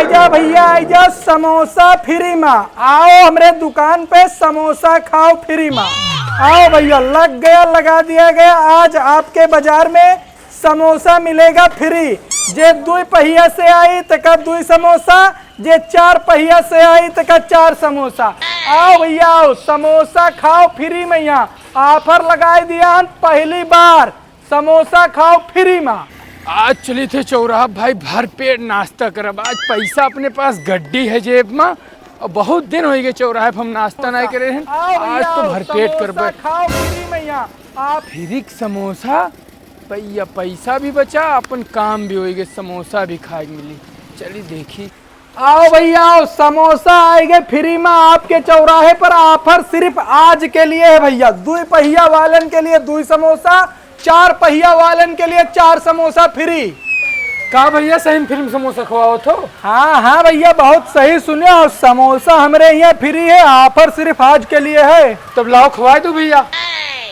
आइजा भैया आइजा, समोसा फ्री में। आओ हमरे दुकान पे समोसा खाओ फ्री में। आओ भैया, लग गया, लगा दिया गया। आज आपके बाजार में समोसा मिलेगा फ्री। जे 2 पहिया से आई तका 2 समोसा, जे 4 पहिया से आई तका 4 समोसा। आओ भैया आओ, समोसा खाओ फ्री में। यहाँ ऑफर लगाए दिया पहली बार, समोसा खाओ फ्री में। आज चली थे चौराहा भाई, भर पेट नाश्ता करब। आज पैसा अपने पास गड्डी है जेब में, और बहुत दिन हो गए चौराहे पर हम नाश्ता नहीं करे हैं। आज तो भर पेट करबे। खाओ फ्री में यहाँ आप। फ्री समोसा भैया, पैसा भी बचा, अपन काम भी होएगे, समोसा भी खाए मिली। चली देखी। आओ भैया आओ, समोसा आएंगे फ्री में आपके चौराहे पर। ऑफर सिर्फ आज के लिए है भैया। 2 पहिया वालन के लिए 2 समोसा, 4 पहिया वालन के लिए 4 समोसा फ्री। का भैया सही फिल्म समोसा खवाओ तो? हाँ हाँ भैया, बहुत सही सुने। और समोसा हमारे यहाँ फ्री है, ऑफर सिर्फ आज के लिए है। तब लाओ खवाए दो भैया।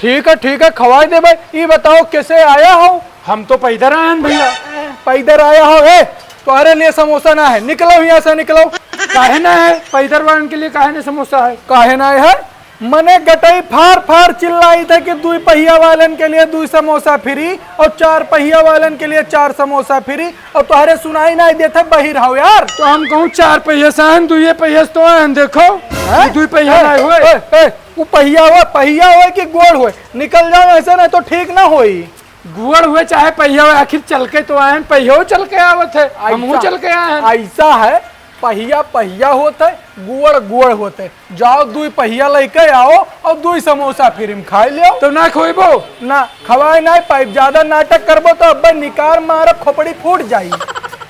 ठीक है खवाई दे भाई। ये बताओ कैसे आया हो? हम तो पैदल आए हैं भैया। पैदल आया हो? तुम्हारे लिए समोसा ना है, निकलो यहाँ से निकलो। काहे ना है? पैदल वालन के लिए काहे ना समोसा है? काहे ना है? मने गटई फार फार चिल्लाई थे कि 2 पहिया वालन के लिए 2 समोसा फ्री और 4 पहिया वालन के लिए 4 समोसा फ्री। और तुम्हारे सुनाई नहीं देते बहिर हो यार। तो हम कहूँ 4 पहिया से आए, 2 पहिया से तो आए। देखो 2 पहिया नहीं हुए। वो पहिया हुए कि गोड़ हुए? निकल जाओ ऐसे, नहीं तो ठीक ना होई। गुड़ हुए चाहे पहिया हुए, आखिर चल के तो आए। पहिया चल के आवत है, हम चल के आए हैं। ऐसा है, पहिया होते, गुड़ होते। जाओ 2 पहिया लेके आओ और 2 समोसा फ्री में खा लियो। तो ना खोइबो ना खवाए नहीं पाइप। ज्यादा नाटक करबो तो अब निकार मार खोपड़ी फूट जाई।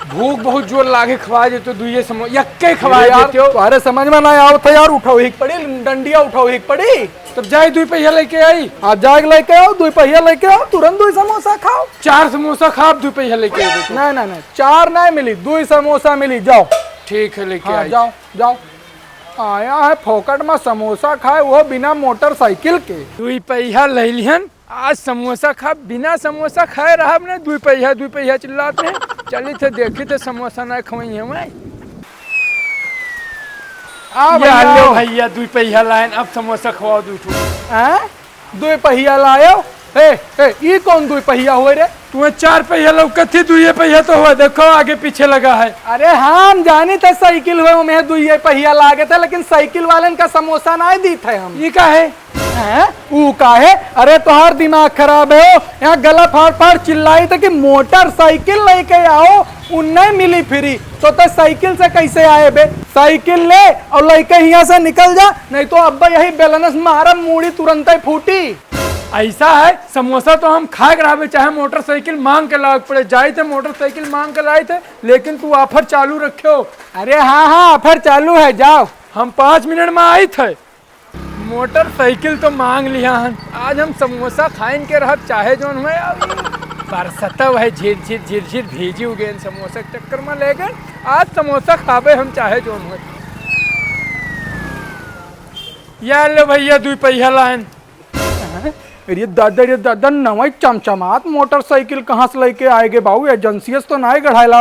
भूख बहुत जोर लागे, खवा दे तो 2 समोसा यक्के खवा देते हो। तुम्हारे समझ में ना आओ तो यार, उठाओ ही पड़ी, डंडिया उठाओ ही पड़ी। तब जाए 2 पहिया लेके आई। आज जाग लेके आओ, 2 पहिया लेके आओ, तुरंत 2 समोसा खाओ। 4 समोसा खा, 2 पहिया लेके आई। नहीं 4 नहीं मिली, 2 समोसा मिली। जाओ ठीक है लेके हाँ, आई। जाओ आया है फोकट में समोसा खाए, वो बिना मोटरसाइकिल के। 2 पहिया ले लिहन, आज समोसा खा। बिना समोसा खाए रहा ने। 2 पहिया चिल्लाते हैं। चली थे देखी थे समोसा नहीं खवाई हमें। भैया 2 पहिया लाइन, अब समोसा खवाओ 2 पहिया लायो। ये कौन 2 पहिया हुए रे? तुम्हें 4 पहिया लौकत थी, 2 पहिया तो हुआ। देखो आगे पीछे लगा है। अरे हाँ, हम जानी थे साइकिल हुए में 2 पहिया लागे थे, लेकिन साइकिल वाले का समोसा नहीं दी थे हम। ये का है? वो का है? अरे तुम्हार दिमाग खराब है। यहाँ गला फाड़ फाड़ चिल्लाई थे कि मोटरसाइकिल लेके आओ, उन्हें मिली फ्री। तो साइकिल से कैसे आए बे? साइकिल ले और लेके यहाँ से निकल जा, नहीं तो अब्बा यही बेलनस मारा, मूड़ी तुरंत ही फूटी। ऐसा है, समोसा तो हम खा के रहे, चाहे मोटरसाइकिल मांग के लाग पड़े। जाए थे मोटरसाइकिल मांग के लाए थे, लेकिन तू ऑफर चालू रखे हो। अरे हाँ ऑफर चालू है, जाओ। हम 5 मिनट में आई थे। मोटरसाइकिल तो मांग लिया हन। आज हम समोसा खाइन के रह, चाहे जो हुए। बरसता है, झिर भेजी हो गए समोसा के चक्कर में ले गए। आज समोसा खावे हम, चाहे जो हुए। यार लो भैया 2 पहिया लाइन। ये दादा नवाई चमचमात मोटरसाइकिल कहाँ से लेके आएगे बाबू? एजेंसी तो नहीं गढ़ाला।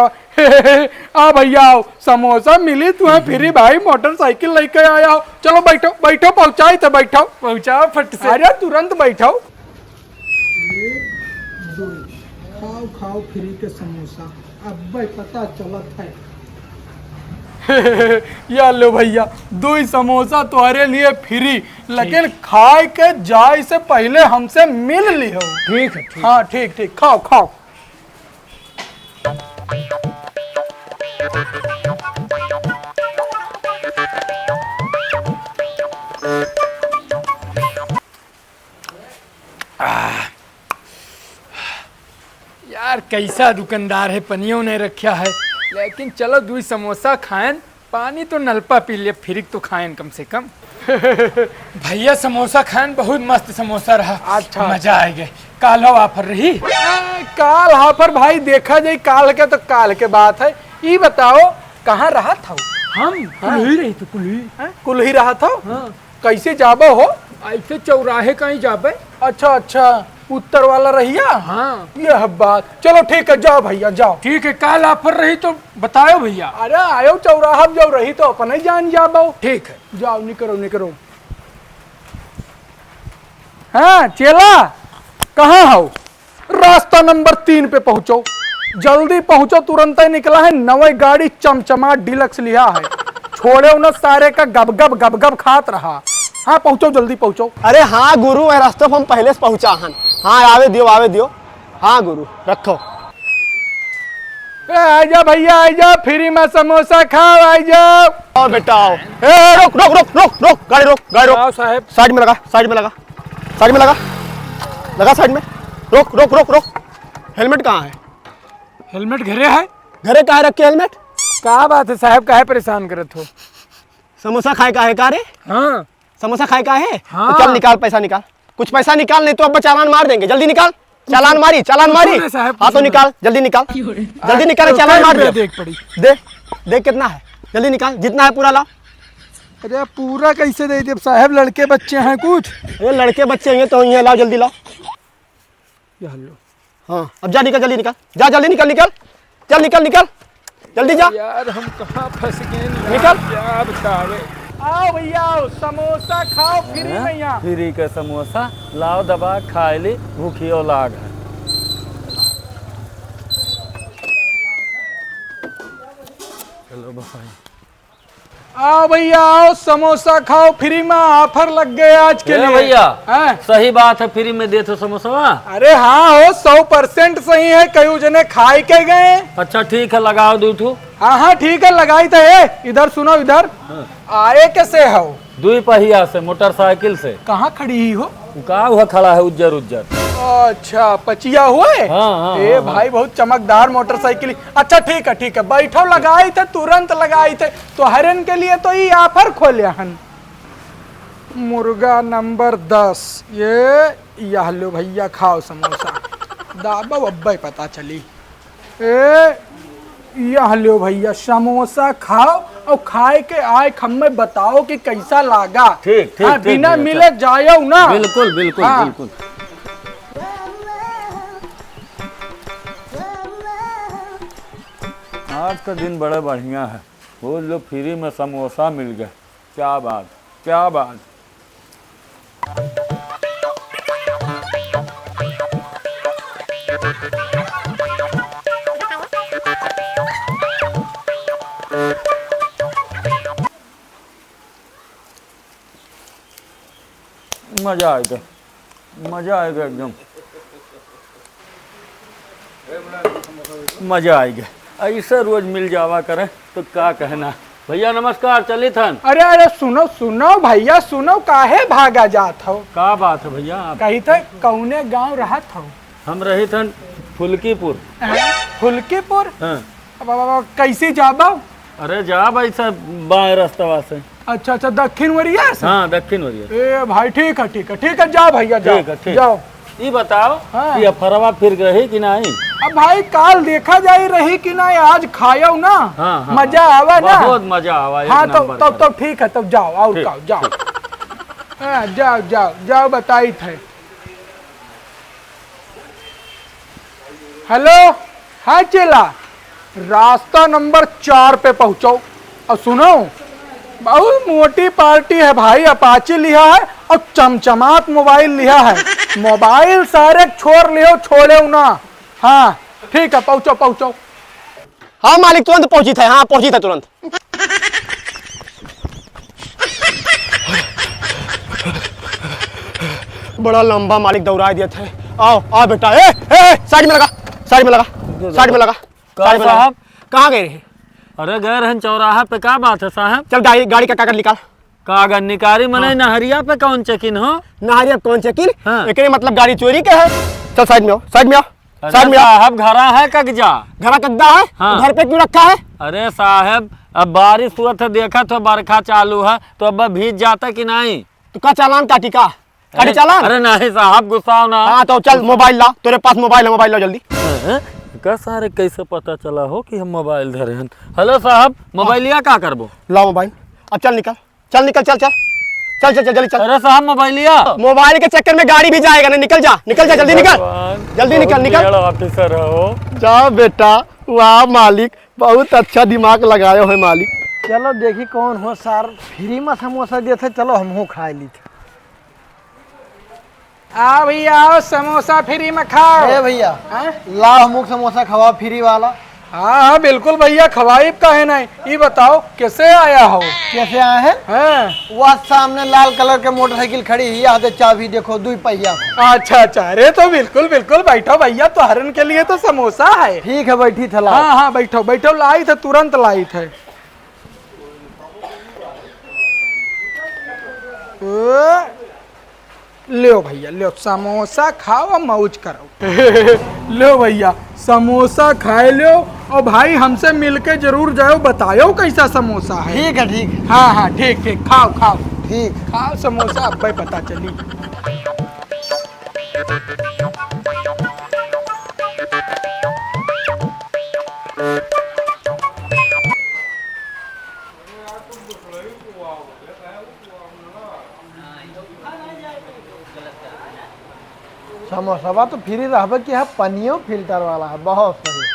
आ भैया आओ, समोसा मिली तुम्हें फ्री भाई, मोटरसाइकिल लेके आया हो। चलो बैठो पहुंचाई तो बैठो, पहुंचाओ फट से। अरे तुरंत बैठो। खाओ फ्री के समोसा, अब पता चलत है। या लो भैया 2 समोसा तुम्हारे लिए फ्री, लेकिन खाए के जाए से पहले हमसे मिल लियो। ठीक है। हाँ ठीक खाओ। यार कैसा दुकानदार है, पनियों ने रखा है। लेकिन चलो 2 समोसा खाएं, पानी तो नलपा पी लिया, फिर तो खाएं कम से कम। भैया समोसा खाएं, बहुत मस्त समोसा रहा। अच्छा, मजा आएगा। काल हो ऑफर रही? काल ऑफर भाई देखा जाए, काल के तो काल के बात है। ये बताओ कहाँ रहा था? हम कुल्ही रही थे। कुल्ही रहा था। हाँ। कैसे जाबो हो? ऐसे चौराहे कहीं जाबे। अच्छा उत्तर वाला रहिया। हाँ ये है बात। चलो ठीक है, जाओ भैया जाओ। ठीक है, कल ऑफर रही तो बताओ भैया। अरे आयो चौराहा जब रही तो अपन ही जान जाओ। ठीक है। जाओ निकलो निकलो। हाँ चेला कहाँ हो? रास्ता नंबर 3 पे पहुंचो, जल्दी पहुंचो, तुरंत ही निकला है नवी गाड़ी चमचमा डिलक्स लिया है। छोड़े उन्हें सारे का गब गब खात रहा। हाँ पहुंचो, जल्दी पहुंचो। अरे हाँ गुरु, ए रास्ते पर हम पहले से पहुंचा हन। हाँ आवे दियो। हाँ गुरु रखो। आजा भैया आजा, फ्री में समोसा खाओ, आजा। आओ बेटा आओ। ए रोक रोक रोक रोक रोक, गाड़ी रोक। आओ साहब। साइड में लगा, साइड में लगा साइड में। रोक रोक रोक रोक। हेलमेट कहाँ है? हेलमेट घरे है। घरे कहाँ रखे हेलमेट? क्या बात है साहब, काहे परेशान करत हो? समोसा खाए का है का रे? हाँ समोसा खाए का है? हाँ। तो चल निकाल, पैसा निकाल, कुछ पैसा निकाल, नहीं तो अब चालान मार देंगे। जल्दी निकाल, चालान मारी। नहीं साहब, हाँ तो निकाल, जल्दी निकाल, जल्दी निकाल, चालान मार दे। देख पड़ी। देख कितना है, जल्दी निकाल, जितना है पूरा ला। अरे पूरा कैसे दे दे साहब, लड़के बच्चे हैं कुछ। अरे लड़के बच्चे हैं तो ये लाओ, जल्दी लाओ। ये लो। हाँ अब जा, निकल, जल्दी निकल, जा जल्दी निकल, चल निकल, जल्दी जा। यार हम कहाँ फंस गए? निकल। क्या बतावे। आओ भैया आओ, समोसा खाओ फ्री में यहाँ। फ्री के समोसा लाओ, दबा खाए ली, भूखियो लाग है। चलो भाई, आओ भैया आओ, समोसा खाओ फ्री में, ऑफर लग गए आज के लिए। भैया हाँ? सही बात है, फ्री में देते समोसा। अरे हाँ हो, 100% सही है, कई जने खाए के गए। अच्छा ठीक है, लगाओ दूठू। हाँ हाँ ठीक है, लगाई थे। इधर सुनो, इधर आए कैसे हो? 2 पहिया से, मोटरसाइकिल से। कहाँ खड़ी ही हो? का हुआ खड़ा है उज्जर। अच्छा पचिया हुए। हाँ, ए भाई बहुत चमकदार मोटरसाइकिल। अच्छा ठीक है, बैठो, लगाई थे, तुरंत लगाई थे। तो हरन के लिए तो ये ऑफर खोले हन। मुर्गा नंबर 10, ये यह लो भैया, खाओ समोसा। दाबा वब्बा ही पता चली। यह लो भैया समोसा खाओ, और खाए के आए हमें बताओ कि कैसा लागा। ठीक, हाँ, बिना ठीक, मिले जायो ना। बिल्कुल बिल्कुल हाँ। बिल्कुल। आज का दिन बड़ा बढ़िया है, वो लोग फ्री में समोसा मिल गए। क्या बात, क्या बात। मजा आएगा एकदम, मजा आएगा। ऐसे रोज मिल जावा करे तो क्या कहना। भैया नमस्कार, चली थन। अरे सुनो भैया सुनो, काहे भागा जात हो? का बात है भैया? आप कही थे कौने गांव रहत हो? हम रही थन फुल्कीपुर। फुल्कीपुर। हाँ। अब कैसे जाबा? अरे जा भाई सब बाएं रास्ता से। अच्छा दक्षिण वरिया से। हाँ दक्षिण वरिया। ए भाई ठीक है, जाओ भैया जाओ। ठीक है। जाओ। ये बताओ हाँ। कि अफरवा फिर रही कि नहीं? अब भाई काल देखा जाए रही कि नहीं, आज खायो ना। हाँ, मजा आवा ना। बहुत मजा आवा। हाँ तो ठीक है, तब जाओ, और ठीक, जाओ। हाँ, जाओ बताई थे। हेलो, हाँ चेला, रास्ता नंबर 4 पे पहुंचो। और सुनो, बहुत मोटी पार्टी है भाई, अपाची लिया है और चमचमात मोबाइल लिया है। मोबाइल सारे छोड़े ना। हाँ ठीक है, पहुंचो। हाँ मालिक तुरंत पहुंची थे। हाँ पहुंची थे तुरंत। बड़ा लंबा मालिक दौड़ा दिया थे। आओ बेटा। साइड में लगा। साहब कहाँ गए रहे? अरे गए रहन चौराहा पे। का बात है साहब? चल गाड़ी का कागज निकाल। कागज निकारी मने नहरिया पे कौन चेकिन हो? नहरिया कौन चेकिन? हाँ। एकरे मतलब गाड़ी चोरी के है। चल साइड में आओ। साहब घरा है कगजा? घरा कद्दा है। हाँ। घर पे क्यों रखा है? अरे साहब अब बारिश हुआ था, देखा तो बरखा चालू है, तो अब भीज जाता कि नहीं? तू का चालान काटी का? गाड़ी चालान? अरे नहीं साहब, गुस्सा ना। हाँ तो चल मोबाइल ला, तेरे पास मोबाइल ला जल्दी। का सारे कैसे पता चला हो कि हम मोबाइल धरे हैं? हेलो साहब, मोबाइलिया का करबो? ला मोबाइल। अब चल निकल। चल चल चल जल्दी चल। अरे साहब मोबाइलिया। मोबाइल के चक्कर में गाड़ी भी जाएगा ना, निकल जा जल्दी निकल, जल्दी निकल निकल। ऑफिसर हो। जा बेटा, वाह मालिक, बहुत अच्छा दिमाग लगाए हो मालिक। चलो देखी कौन हो सर, फ्री में समोसा देते, चलो हमहू खा ली थे। आओ भैया आओ, समोसा फ्री में खाओ। ए भैया हाँ? लाओ हमको समोसा खवा फ्री वाला। हाँ हाँ बिल्कुल भैया, खवाइब का है नहीं। ये बताओ कैसे आया हो? कैसे आए हैं? हाँ? वह सामने लाल कलर के मोटरसाइकिल खड़ी है, यहाँ से चाबी देखो, 2 पहिया। अच्छा अच्छा, अरे तो बिल्कुल बिल्कुल बैठो भैया, तो हरन के लिए तो समोसा है। ठीक है बैठी थला। हाँ हाँ बैठो बैठो, लाई थे तुरंत लाई थे। लो भैया लो, समोसा खाओ और मौज करो। लो भैया समोसा खाए लो, और भाई हमसे मिलके जरूर जाओ, बताओ कैसा समोसा है। ठीक है ठीक है हाँ हाँ ठीक ठीक, खाओ खाओ ठीक। खाओ समोसा, अब भाई पता चली। समोसा तो फ्री रहबे कि है, पनियो फिल्टर वाला है, बहुत सही।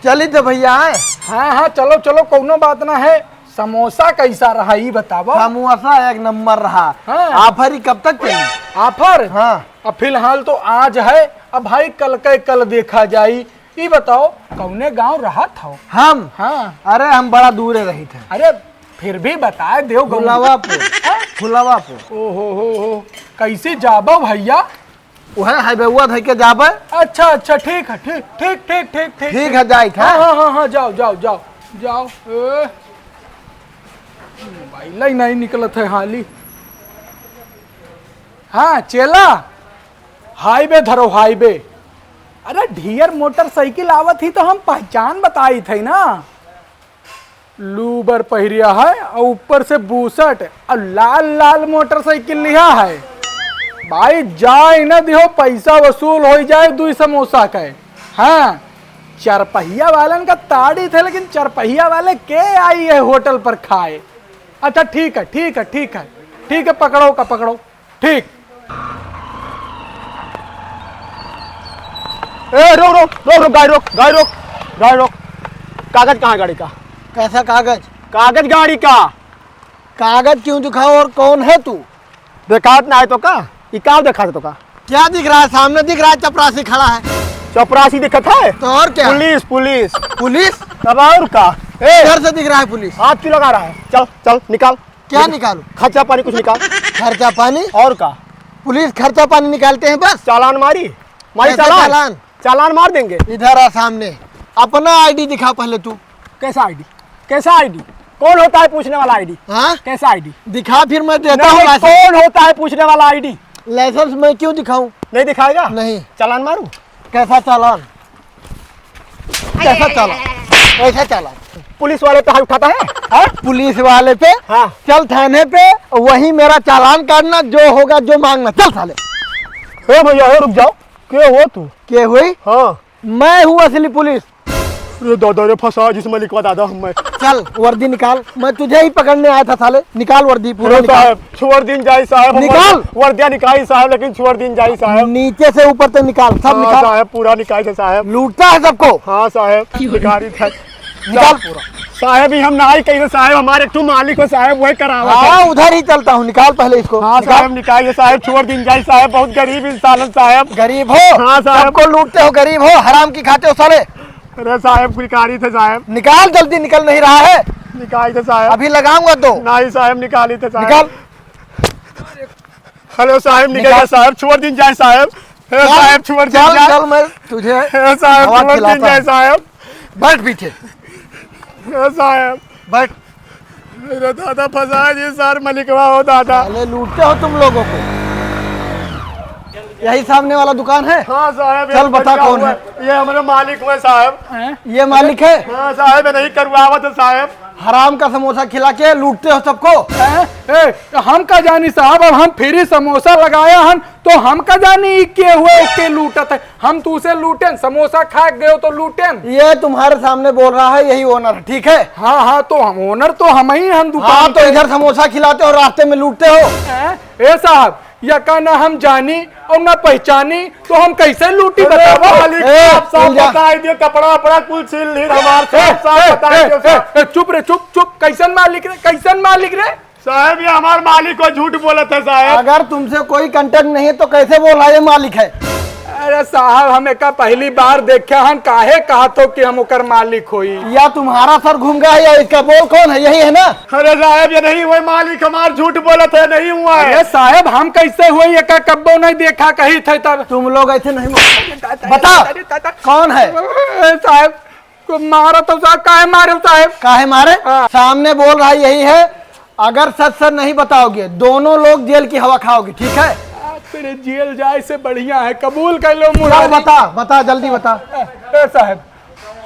चली तो भैया आए। हाँ हाँ चलो चलो, कोनो बात ना है। समोसा कैसा रहा ये बताओ। समोसा 1 नंबर रहा। हाँ। ऑफर ही कब तक चली? ऑफर? हाँ। अब फिलहाल तो आज है, अब भाई कल के कल देखा जाई। ये बताओ कौने गांव रहा था? हम? हाँ। अरे हम बड़ा दूर रही थे। अरे फिर भी बताए देव। फुलावापुर। फुलावापुर। ओहो, कैसे जाबो भैया? वह हाईवे थे के जाबे। अच्छा अच्छा ठीक है, ठीक ठीक ठीक ठीक ठीक ठीक है जाई था। हाँ हाँ हाँ, जाओ जाओ जाओ जाओ। मोबाइल ही नहीं निकलत है हाली। हाँ चेला, हाईवे धरो हाईवे। अरे ढियर मोटरसाइकिल आवत ही तो हम पहचान बताई थे ना। लूबर पहिरिया है और ऊपर से बूसट और लाल लाल मोटरसाइकिल लिया है। भाई जाए न दिहो, पैसा वसूल हो जाए 2 समोसा के। हाँ, चरपहिया वालन का ताड़ी थे, लेकिन चरपहिया वाले के आई है होटल पर खाए। अच्छा ठीक है ठीक है ठीक है ठीक है, पकड़ो का पकड़ो, ठीक। ए रोक रोक रोक रोक, गाड़ी रोक गाड़ी रोक गाड़ी रोक। कागज कहाँ है गाड़ी का? कैसा कागज? कागज गाड़ी का। कागज क्यों दिखाओ, और कौन है तू? देखात ना है तो का? ये का देखा तो का? क्या दिख रहा है? सामने दिख रहा है चपरासी खड़ा है। चपरासी दिखत है? तो और क्या? Police police. पुलिस? तब और का? ए घर से दिख रहा है पुलिस। हाथ क्यों लगा रहा है? चल चल निकाल। क्या निकालू? खर्चा पानी कुछ निकाल। खर्चा पानी? और का? पुलिस खर्चा पानी निकालते हैं बस। चालान मारी मारी। कैसा चालान चालान? चालान मार देंगे। इधर आ सामने, अपना आईडी दिखा पहले तू। कैसा आईडी? कैसा आईडी? कौन होता है पूछने वाला आईडी? हाँ कैसा आईडी? दिखा, फिर मैं देता नहीं, हूँ लाइसेंस। कौन होता है पूछने वाला आईडी? लाइसेंस मैं क्यों दिखाऊं? नहीं दिखाएगा? नहीं। चालान मारू? कैसा चालान? कैसा चालान? कैसा चालान? पुलिस वाले पे हाथ उठाता है? हाँ? पुलिस वाले पे? हाँ। चल थाने पे, वही मेरा चालान काटना, जो होगा जो मांगना। चल साले। हे भैया हे रुक जाओ। के हो तू? के हुई? हाँ। मैं हूँ असली पुलिस। अरे दादा रे फंसा जिसमें लिखवा दादा हमें। चल वर्दी निकाल, मैं तुझे ही पकड़ने आया था साले। निकाल वर्दी पूरा निकाल। साहब छोड़ दिन जाई साहब। निकाल। वर्दिया निकाली साहब, लेकिन छोड़ दिन जाई साहब। नीचे से ऊपर तक निकाल, सब हाँ निकाल। साहब पूरा निकाल थे साहब। लूटता है सबको। हाँ साहब निकाली था। निकाल पूरा। साहब ही हम ना ही कहीं साहब, हमारे एक मालिक हो साहब, वही करावा। हाँ उधर ही चलता हूँ, निकाल पहले इसको। हाँ निकाल। साहब निकालिए साहब, छोड़ दिन जाए साहब, बहुत गरीब इंसान है साहब। गरीब हो? हाँ साहब। सबको लूटते हो, गरीब हो, हराम की खाते हो साले। अरे साहब निकाली थे साहब। निकाल जल्दी, निकल नहीं रहा है। निकाली थे साहब। अभी लगाऊंगा तो। नहीं साहब निकाली थे साहब। निकाल। हेलो साहब निकल निकाल। साहब, छोड़ दिन जाए साहब। हे साहब छोड़ दिन चल जाए। चल, मैं तुझे हे साहब हवा छोड़ दिन खिलाता जाए हूं। साहब। बैठ पीछे, हे साहब बैठ। मेरा दादा फंसा जी सर, मलिकवा हो दादा। साले लूटते हो तुम लोगों को। यही सामने वाला दुकान है? हाँ साहब। चल बता क्या कौन हुआ? है? ये हमारे मालिक हुए साहब। ये मालिक है? हाँ साहब नहीं करवावत है साहब। हराम का समोसा खिला के लूटते हो सबको। हम का जानी साहब, अब हम फ्री समोसा लगाया हन तो हम का जानी के हुए के लूटत है। हम तो उसे लूटेन, समोसा खा गए हो तो लूटेन। ये तुम्हारे सामने बोल रहा है यही ओनर है, ठीक है? हाँ हाँ, तो हम ओनर तो हम ही, हम हाँ, दुकान तो इधर समोसा खिलाते हो, रास्ते में लूटते हो। ए साहब, या का ना हम जानी और ना पहचानी तो हम कैसे लूटी बताओ? कपड़ा वपड़ा कुल सील ली हमारे चुप रे, चुप चुप। कैसन मालिक रे, कैसन मालिक रे? साहब ये हमारे मालिक को झूठ बोला था साहब। अगर तुमसे कोई कंटेक्ट नहीं है तो कैसे बोल रहा है ये मालिक है? अरे साहब, हम एक पहली बार देखे हन, काहे कहा तो कि हम ओकर मालिक होई। या तुम्हारा सर घूम गया है या इसका बोल कौन है? यही है ना? अरे साहब ये नहीं हुआ, मालिक हमार झूठ बोला था, नहीं हुआ है। अरे साहब, हम कैसे हुए एक कब्बो नहीं देखा कहीं थे तब। तुम लोग ऐसे नहीं बता कौन है? साहब को मारा तो साहब, काहे मारे साहब? काहे मारे? हाँ। सामने बोल रहा है यही है। अगर सच सच नहीं बताओगे दोनों लोग जेल की हवा खाओगे, ठीक है? तेरे जेल जाए से बढ़िया है, कबूल कर लो चल मुरारी। बता बता, जल्दी बता। साहब,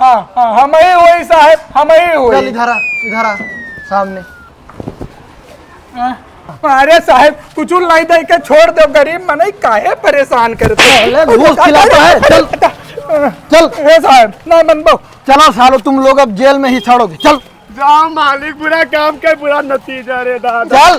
हाँ हाँ, हम ही हुई साहब, हम ही चल हुई। इधर आ सामने। अरे साहब, कुछ नहीं दे के छोड़ दो, गरीब मन काहे परेशान करते पहले घूस खिलाता है। चल चल साहब, ना बनबो। चलो सालो, तुम लोग अब जेल में ही सड़ोगे। चल जाओ मालिक, बुरा काम का बुरा नतीजा रे दादा। चल।